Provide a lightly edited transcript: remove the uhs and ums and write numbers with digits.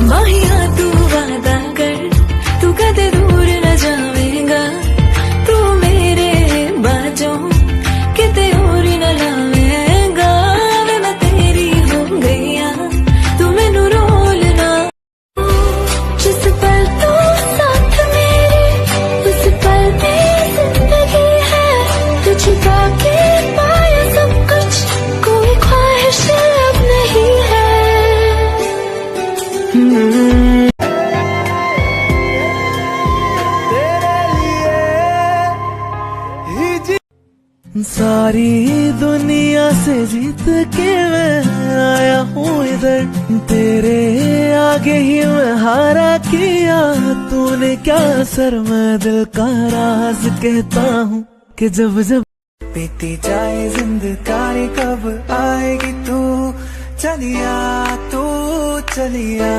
माहिया तू वादा कर, तू कदे दूर न जावेगा, तू मेरे बाजों किते और न लावेगा। मैं तेरी हो गईया, तू मैनू रोल ना। जिस पल तू साथ मेरे, उस पल में जिंदगी है। तुझे पाके पाया सब कुछ, कोई ख्वाहिश अब नहीं है। सारी दुनिया से जीत के मैं आया हूँ इधर, तेरे आगे ही मैं हारा किया। तूने क्या सर, मैं दिल का राज कहता हूँ कि जब जब बीती जाए जिंदगानी, कब आएगी तू चलिया, तू चलिया।